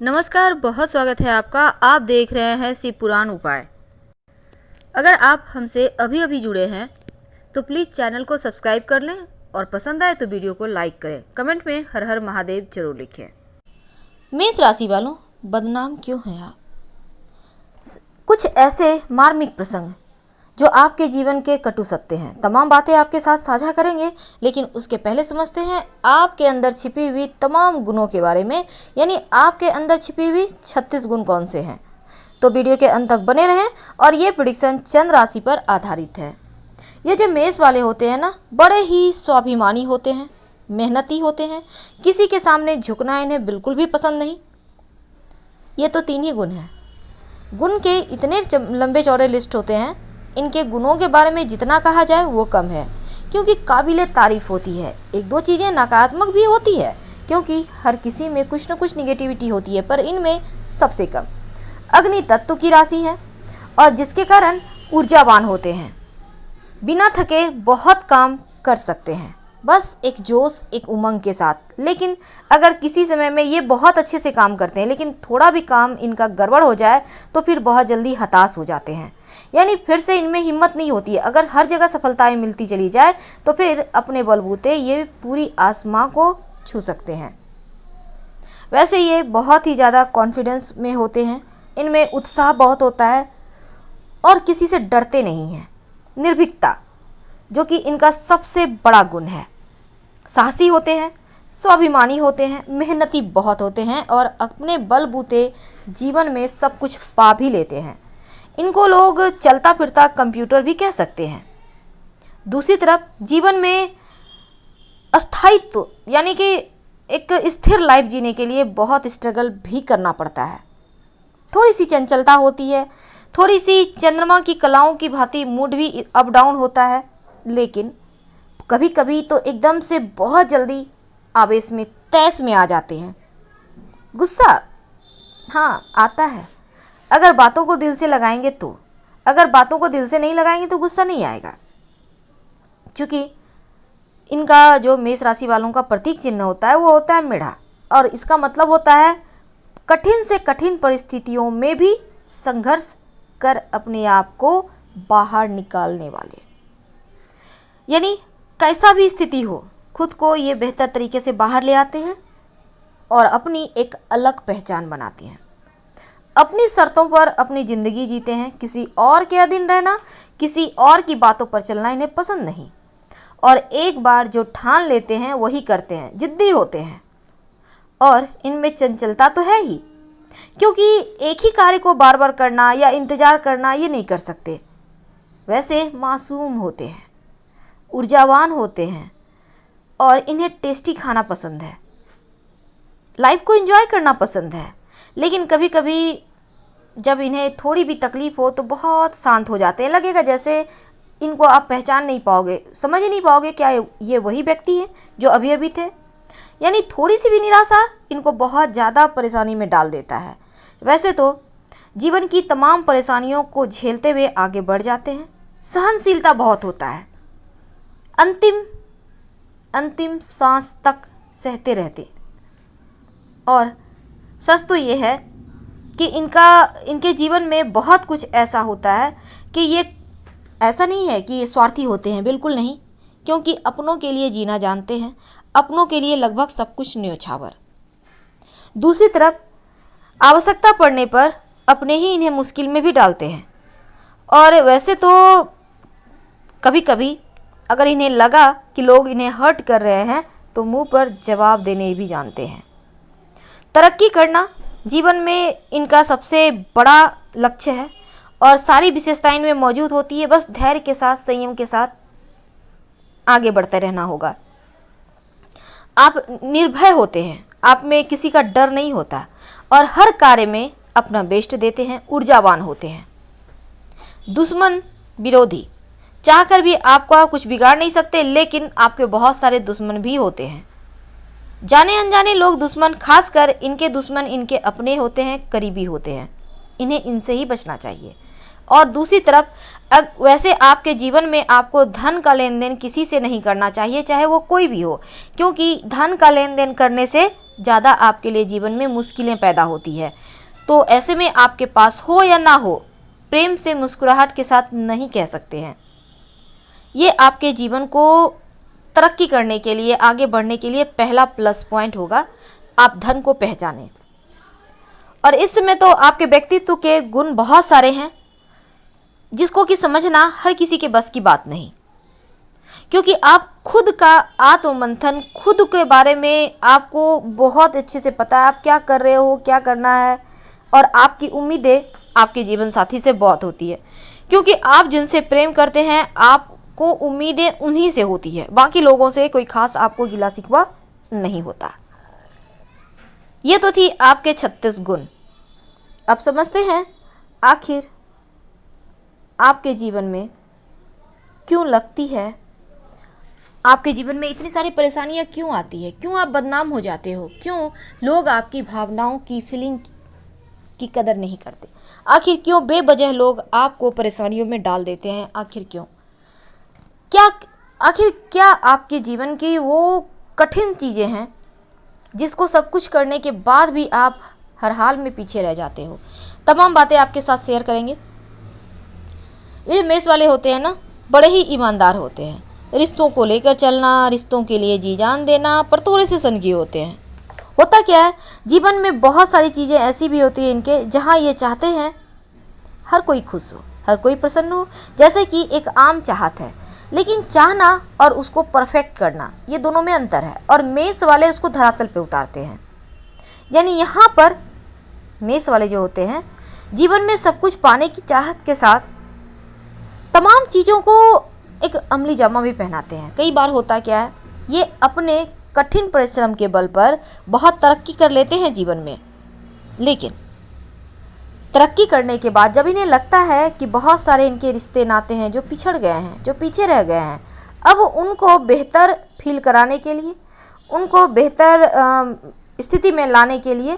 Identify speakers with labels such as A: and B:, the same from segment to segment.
A: नमस्कार, बहुत स्वागत है आपका। आप देख रहे हैं शिव पुराण उपाय। अगर आप हमसे अभी अभी जुड़े हैं तो प्लीज़ चैनल को सब्सक्राइब कर लें और पसंद आए तो वीडियो को लाइक करें। कमेंट में हर हर महादेव जरूर लिखें। मेष राशि वालों, बदनाम क्यों हैं आप? कुछ ऐसे मार्मिक प्रसंग जो आपके जीवन के कटु सत्य हैं, तमाम बातें आपके साथ साझा करेंगे, लेकिन उसके पहले समझते हैं आपके अंदर छिपी हुई तमाम गुणों के बारे में। यानी आपके अंदर छिपी हुई 36 गुण कौन से हैं। तो वीडियो के अंत तक बने रहें। और ये प्रेडिक्शन चंद्र राशि पर आधारित है। ये जो मेष वाले होते हैं ना, बड़े ही स्वाभिमानी होते हैं, मेहनती होते हैं, किसी के सामने झुकना इन्हें बिल्कुल भी पसंद नहीं। ये तो 3 ही गुण हैं। गुण के इतने लंबे चौड़े लिस्ट होते हैं, इनके गुणों के बारे में जितना कहा जाए वो कम है, क्योंकि काबिले तारीफ होती है। एक दो चीज़ें नकारात्मक भी होती है, क्योंकि हर किसी में कुछ न कुछ निगेटिविटी होती है, पर इनमें सबसे कम। अग्नि तत्व की राशि है और जिसके कारण ऊर्जावान होते हैं, बिना थके बहुत काम कर सकते हैं, बस एक जोश एक उमंग के साथ। लेकिन अगर किसी समय में ये बहुत अच्छे से काम करते हैं, लेकिन थोड़ा भी काम इनका गड़बड़ हो जाए तो फिर बहुत जल्दी हताश हो जाते हैं। यानी फिर से इनमें हिम्मत नहीं होती है। अगर हर जगह सफलताएं मिलती चली जाए तो फिर अपने बलबूते ये पूरी आसमां को छू सकते हैं। वैसे ये बहुत ही ज़्यादा कॉन्फिडेंस में होते हैं, इनमें उत्साह बहुत होता है और किसी से डरते नहीं हैं। निर्भीकता जो कि इनका सबसे बड़ा गुण है। साहसी होते हैं, स्वाभिमानी होते हैं, मेहनती बहुत होते हैं और अपने बलबूते जीवन में सब कुछ पा भी लेते हैं। इनको लोग चलता फिरता कंप्यूटर भी कह सकते हैं। दूसरी तरफ जीवन में अस्थायित्व यानी कि एक स्थिर लाइफ जीने के लिए बहुत स्ट्रगल भी करना पड़ता है। थोड़ी सी चंचलता होती है, थोड़ी सी चंद्रमा की कलाओं की भांति मूड भी अप डाउन होता है, लेकिन कभी कभी तो एकदम से बहुत जल्दी आवेश में तैश में आ जाते हैं। गुस्सा हाँ आता है, अगर बातों को दिल से लगाएंगे तो। अगर बातों को दिल से नहीं लगाएंगे तो गुस्सा नहीं आएगा, क्योंकि इनका जो मेष राशि वालों का प्रतीक चिन्ह होता है वो होता है मेढ़ा, और इसका मतलब होता है कठिन से कठिन परिस्थितियों में भी संघर्ष कर अपने आप को बाहर निकालने वाले। यानी कैसा भी स्थिति हो, खुद को ये बेहतर तरीके से बाहर ले आते हैं और अपनी एक अलग पहचान बनाते हैं। अपनी शर्तों पर अपनी ज़िंदगी जीते हैं। किसी और के अधीन रहना, किसी और की बातों पर चलना इन्हें पसंद नहीं। और एक बार जो ठान लेते हैं वही करते हैं, जिद्दी होते हैं। और इनमें चंचलता तो है ही, क्योंकि एक ही कार्य को बार बार करना या इंतज़ार करना ये नहीं कर सकते। वैसे मासूम होते हैं, ऊर्जावान होते हैं और इन्हें टेस्टी खाना पसंद है, लाइफ को एंजॉय करना पसंद है। लेकिन कभी कभी जब इन्हें थोड़ी भी तकलीफ़ हो तो बहुत शांत हो जाते हैं। लगेगा जैसे इनको आप पहचान नहीं पाओगे, समझ ही नहीं पाओगे क्या ये वही व्यक्ति है जो अभी अभी थे। यानी थोड़ी सी भी निराशा इनको बहुत ज़्यादा परेशानी में डाल देता है। वैसे तो जीवन की तमाम परेशानियों को झेलते हुए आगे बढ़ जाते हैं। सहनशीलता बहुत होता है, अंतिम सांस तक सहते रहते। और सच तो ये है कि इनके जीवन में बहुत कुछ ऐसा होता है कि ये ऐसा नहीं है कि ये स्वार्थी होते हैं, बिल्कुल नहीं, क्योंकि अपनों के लिए जीना जानते हैं, अपनों के लिए लगभग सब कुछ न्योछावर। दूसरी तरफ आवश्यकता पड़ने पर अपने ही इन्हें मुश्किल में भी डालते हैं। और वैसे तो कभी कभी अगर इन्हें लगा कि लोग इन्हें हर्ट कर रहे हैं तो मुंह पर जवाब देने भी जानते हैं। तरक्की करना जीवन में इनका सबसे बड़ा लक्ष्य है और सारी विशेषताएं इनमें मौजूद होती है। बस धैर्य के साथ, संयम के साथ आगे बढ़ते रहना होगा। आप निर्भय होते हैं, आप में किसी का डर नहीं होता और हर कार्य में अपना बेस्ट देते हैं, ऊर्जावान होते हैं। दुश्मन विरोधी चाहकर भी आपका कुछ बिगाड़ नहीं सकते, लेकिन आपके बहुत सारे दुश्मन भी होते हैं। जाने अनजाने लोग दुश्मन, खासकर इनके दुश्मन इनके अपने होते हैं, करीबी होते हैं। इन्हें इनसे ही बचना चाहिए और दूसरी तरफ वैसे आपके जीवन में आपको धन का लेन देन किसी से नहीं करना चाहिए, चाहे वो कोई भी हो, क्योंकि धन का लेन देन करने से ज़्यादा आपके लिए जीवन में मुश्किलें पैदा होती है। तो ऐसे में आपके पास हो या ना हो, प्रेम से मुस्कुराहट के साथ नहीं कह सकते हैं। ये आपके जीवन को तरक्की करने के लिए, आगे बढ़ने के लिए पहला प्लस पॉइंट होगा। आप धन को पहचानें। और इस समय तो आपके व्यक्तित्व के गुण बहुत सारे हैं, जिसको कि समझना हर किसी के बस की बात नहीं, क्योंकि आप खुद का आत्ममंथन, खुद के बारे में आपको बहुत अच्छे से पता है, आप क्या कर रहे हो, क्या करना है, और आपकी उम्मीदें आपके जीवन साथी से बहुत होती है, क्योंकि आप जिनसे प्रेम करते हैं आपको उम्मीदें उन्हीं से होती है, बाकी लोगों से कोई खास आपको गिला शिकवा नहीं होता। ये तो थी आपके 36 गुण। अब समझते हैं आखिर आपके जीवन में क्यों लगती है, आपके जीवन में इतनी सारी परेशानियां क्यों आती है, क्यों आप बदनाम हो जाते हो, क्यों लोग आपकी भावनाओं की, फीलिंग की कदर नहीं करते, आखिर क्यों बेवजह लोग आपको परेशानियों में डाल देते हैं, आखिर क्यों, क्या आपके जीवन की वो कठिन चीज़ें हैं जिसको सब कुछ करने के बाद भी आप हर हाल में पीछे रह जाते हो। तमाम बातें आपके साथ शेयर करेंगे। ये मेष वाले होते हैं ना, बड़े ही ईमानदार होते हैं, रिश्तों को लेकर चलना, रिश्तों के लिए जी जान देना, पर थोड़े से सनकी होते हैं। होता क्या है, जीवन में बहुत सारी चीज़ें ऐसी भी होती हैं इनके, जहाँ ये चाहते हैं हर कोई खुश हो, हर कोई प्रसन्न हो, जैसे कि एक आम चाहत है, लेकिन चाहना और उसको परफेक्ट करना, ये दोनों में अंतर है, और मेष वाले उसको धरातल पे उतारते हैं। यानी यहाँ पर मेष वाले जो होते हैं, जीवन में सब कुछ पाने की चाहत के साथ तमाम चीज़ों को एक अमली जामा भी पहनाते हैं। कई बार होता क्या है, ये अपने कठिन परिश्रम के बल पर बहुत तरक्की कर लेते हैं जीवन में, लेकिन तरक्की करने के बाद जब इन्हें लगता है कि बहुत सारे इनके रिश्ते नाते हैं जो पिछड़ गए हैं, जो पीछे रह गए हैं, अब उनको बेहतर फील कराने के लिए, उनको बेहतर स्थिति में लाने के लिए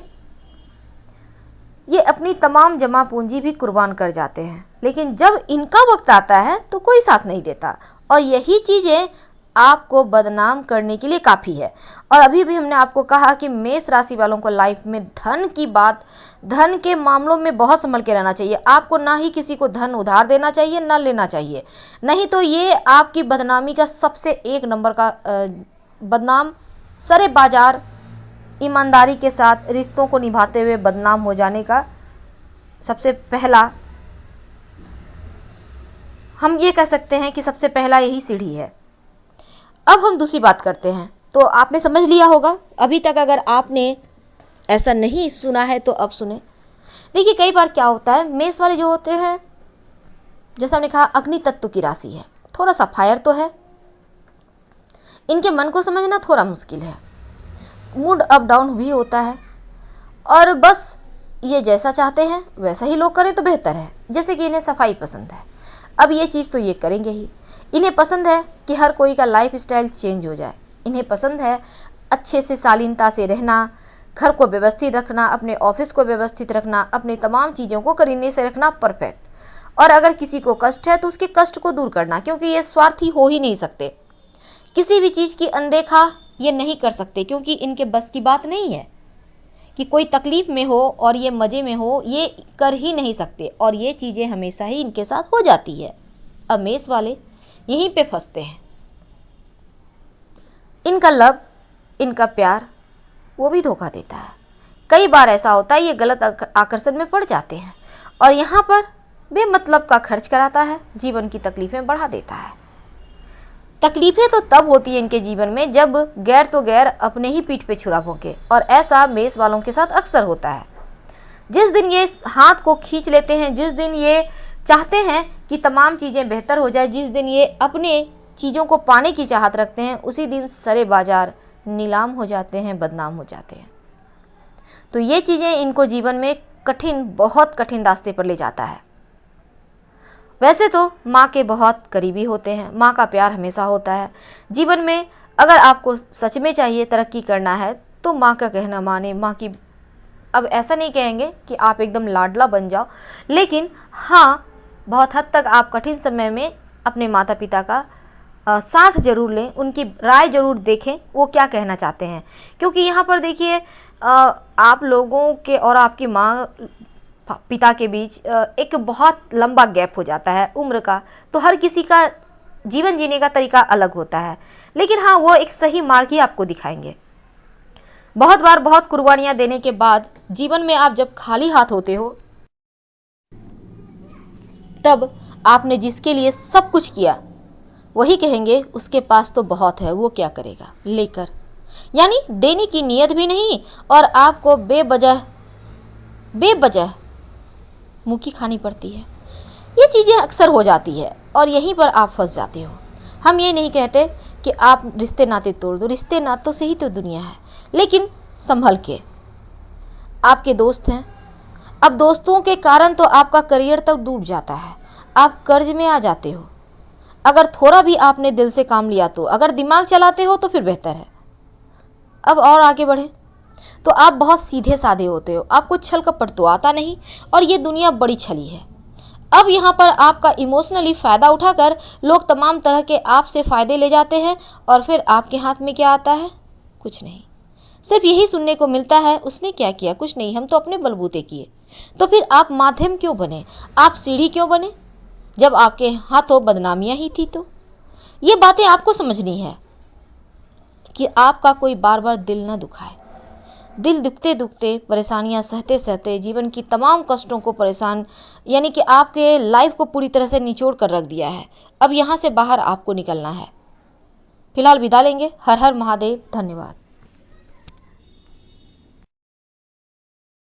A: ये अपनी तमाम जमा पूंजी भी कुर्बान कर जाते हैं। लेकिन जब इनका वक्त आता है तो कोई साथ नहीं देता, और यही चीज़ें आपको बदनाम करने के लिए काफ़ी है। और अभी भी हमने आपको कहा कि मेष राशि वालों को लाइफ में धन की बात, धन के मामलों में बहुत संभल के रहना चाहिए। आपको ना ही किसी को धन उधार देना चाहिए, ना लेना चाहिए, नहीं तो ये आपकी बदनामी का सबसे एक नंबर का बदनाम, सरे बाजार ईमानदारी के साथ रिश्तों को निभाते हुए बदनाम हो जाने का सबसे पहला, हम ये कह सकते हैं कि सबसे पहला यही सीढ़ी है। अब हम दूसरी बात करते हैं। तो आपने समझ लिया होगा, अभी तक अगर आपने ऐसा नहीं सुना है तो अब सुने। देखिए कई बार क्या होता है, मेष वाले जो होते हैं, जैसा हमने कहा अग्नि तत्व की राशि है, थोड़ा सा फायर तो है, इनके मन को समझना थोड़ा मुश्किल है, मूड अप डाउन भी होता है, और बस ये जैसा चाहते हैं वैसा ही लोग करें तो बेहतर है। जैसे कि इन्हें सफाई पसंद है, अब ये चीज़ तो ये करेंगे ही। इन्हें पसंद है कि हर कोई का लाइफ स्टाइल चेंज हो जाए, इन्हें पसंद है अच्छे से शालीनता से रहना, घर को व्यवस्थित रखना, अपने ऑफिस को व्यवस्थित रखना, अपनी तमाम चीज़ों को करीने से रखना परफेक्ट। और अगर किसी को कष्ट है तो उसके कष्ट को दूर करना, क्योंकि ये स्वार्थी हो ही नहीं सकते, किसी भी चीज़ की अनदेखा ये नहीं कर सकते, क्योंकि इनके बस की बात नहीं है कि कोई तकलीफ़ में हो और ये मज़े में हो, ये कर ही नहीं सकते, और ये चीज़ें हमेशा ही इनके साथ हो जाती है। अब मेष वाले यहीं पे फंसते हैं। इनका लव, इनका प्यार वो भी धोखा देता है। कई बार ऐसा होता है ये गलत आकर्षण में पड़ जाते हैं, और यहाँ पर बेमतलब का खर्च कराता है, जीवन की तकलीफ़ें बढ़ा देता है। तकलीफ़ें तो तब होती है इनके जीवन में जब गैर तो गैर अपने ही पीठ पे छुरा भोंके, और ऐसा मेष वालों के साथ अक्सर होता है। जिस दिन ये हाथ को खींच लेते हैं, जिस दिन ये चाहते हैं कि तमाम चीज़ें बेहतर हो जाए, जिस दिन ये अपने चीज़ों को पाने की चाहत रखते हैं, उसी दिन सरे बाजार नीलाम हो जाते हैं, बदनाम हो जाते हैं। तो ये चीज़ें इनको जीवन में कठिन, बहुत कठिन रास्ते पर ले जाता है। वैसे तो माँ के बहुत करीबी होते हैं, माँ का प्यार हमेशा होता है जीवन में। अगर आपको सच में चाहिए तरक्की करना है तो माँ का कहना माने, माँ की, अब ऐसा नहीं कहेंगे कि आप एकदम लाडला बन जाओ, लेकिन हाँ बहुत हद तक आप कठिन समय में अपने माता पिता का साथ जरूर लें, उनकी राय जरूर देखें वो क्या कहना चाहते हैं। क्योंकि यहाँ पर देखिए आप लोगों के और आपकी माँ पिता के बीच एक बहुत लंबा गैप हो जाता है उम्र का। तो हर किसी का जीवन जीने का तरीका अलग होता है, लेकिन हाँ वो एक सही मार्ग ही आपको दिखाएंगे। बहुत बार बहुत कुर्बानियाँ देने के बाद जीवन में आप जब खाली हाथ होते हो, तब आपने जिसके लिए सब कुछ किया वही कहेंगे उसके पास तो बहुत है, वो क्या करेगा लेकर। यानी देने की नीयत भी नहीं और आपको बेवजह मुँह खानी पड़ती है। ये चीज़ें अक्सर हो जाती है और यहीं पर आप फंस जाते हो। हम ये नहीं कहते कि आप रिश्ते नाते तोड़ दो, रिश्ते नातों से ही तो दुनिया है, लेकिन संभल के। आपके दोस्त हैं, अब दोस्तों के कारण तो आपका करियर तक डूब जाता है, आप कर्ज में आ जाते हो। अगर थोड़ा भी आपने दिल से काम लिया तो, अगर दिमाग चलाते हो तो फिर बेहतर है। अब और आगे बढ़े तो आप बहुत सीधे साधे होते हो, आपको छल कपट तो आता नहीं और ये दुनिया बड़ी छली है। अब यहाँ पर आपका इमोशनली फ़ायदा उठाकर लोग तमाम तरह के आपसे फ़ायदे ले जाते हैं और फिर आपके हाथ में क्या आता है? कुछ नहीं। सिर्फ यही सुनने को मिलता है, उसने क्या किया? कुछ नहीं, हम तो अपने बलबूते किए। तो फिर आप माध्यम क्यों बने? आप सीढ़ी क्यों बने जब आपके हाथों बदनामियाँ ही थी? तो ये बातें आपको समझनी है कि आपका कोई बार बार दिल न दुखाए। दिल दुखते दुखते, परेशानियां सहते सहते, जीवन की तमाम कष्टों को परेशान यानी कि आपके लाइफ को पूरी तरह से निचोड़ कर रख दिया है। अब यहाँ से बाहर आपको निकलना है। फिलहाल विदा लेंगे। हर हर महादेव। धन्यवाद।